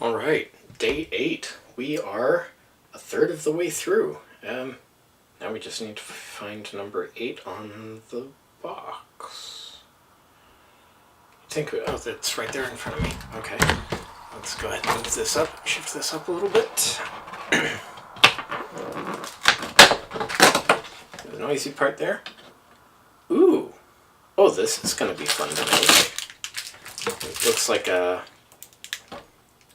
All right, day 8. We are a third of the way through. Now we just need to find number 8 on the box. Oh, it's right there in front of me. Okay, let's go ahead and move this up, shift this up a little bit. The noisy part there. Ooh, oh, this is going to be fun to make. It looks like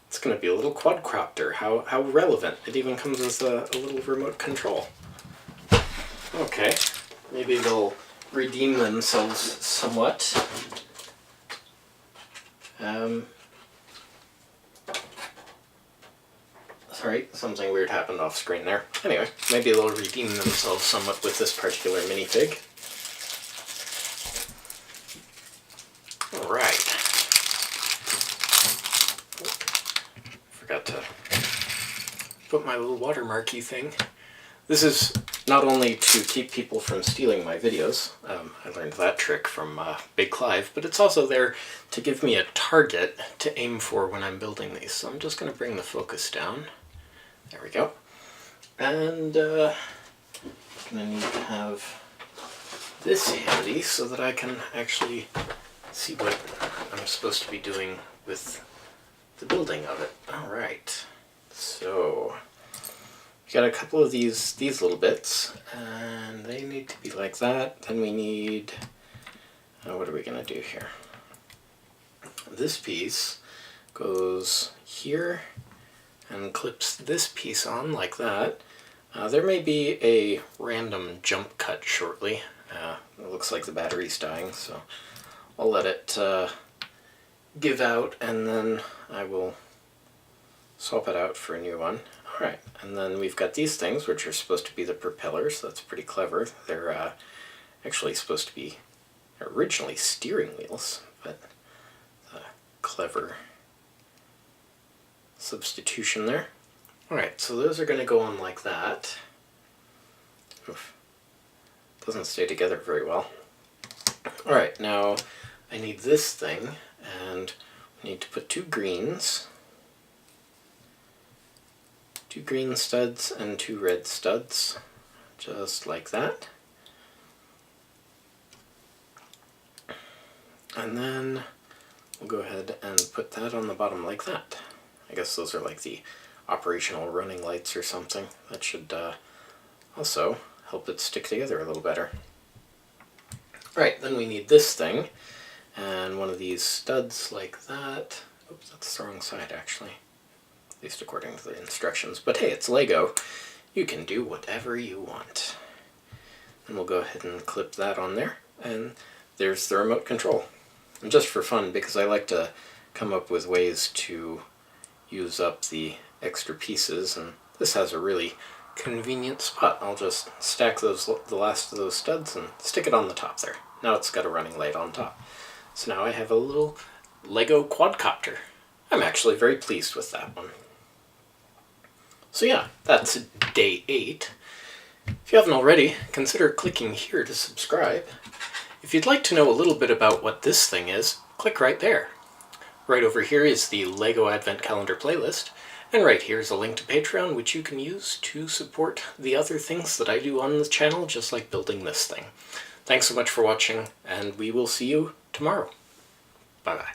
it's going to be a little quadcopter. How relevant. It even comes with a little remote control. Okay, maybe they'll redeem themselves somewhat. Sorry, something weird happened off screen there. Anyway, maybe they'll redeem themselves somewhat with this particular minifig. Alright. Forgot to put my little watermarky thing. This is not only to keep people from stealing my videos, I learned that trick from Big Clive, but it's also there to give me a target to aim for when I'm building these. So I'm just going to bring the focus down. There we go. And I'm going to need to have this handy so that I can actually see what I'm supposed to be doing with the building of it. Alright, so we got a couple of these little bits, and they need to be like that. Then we need, what are we going to do here? This piece goes here and clips this piece on like that. There may be a random jump cut shortly. It looks like the battery's dying, so I'll let it give out, and then I will swap it out for a new one. Alright, and then we've got these things, which are supposed to be the propellers. That's pretty clever. They're actually supposed to be originally steering wheels, but clever substitution there. Alright, so those are going to go on like that. Oof. Doesn't stay together very well. Alright, now I need this thing, and I need to put two green studs and two red studs, just like that. And then we'll go ahead and put that on the bottom like that. I guess those are like the operational running lights or something. That should also help it stick together a little better. Right, then we need this thing, and one of these studs like that. Oops, that's the wrong side actually. At least according to the instructions. But hey, it's Lego. You can do whatever you want. And we'll go ahead and clip that on there. And there's the remote control. And just for fun, because I like to come up with ways to use up the extra pieces, and this has a really convenient spot. I'll just stack the last of those studs and stick it on the top there. Now it's got a running light on top. So now I have a little Lego quadcopter. I'm actually very pleased with that one. So yeah, that's day 8. If you haven't already, consider clicking here to subscribe. If you'd like to know a little bit about what this thing is, click right there. Right over here is the Lego Advent Calendar playlist, and right here is a link to Patreon, which you can use to support the other things that I do on the channel, just like building this thing. Thanks so much for watching, and we will see you tomorrow. Bye-bye.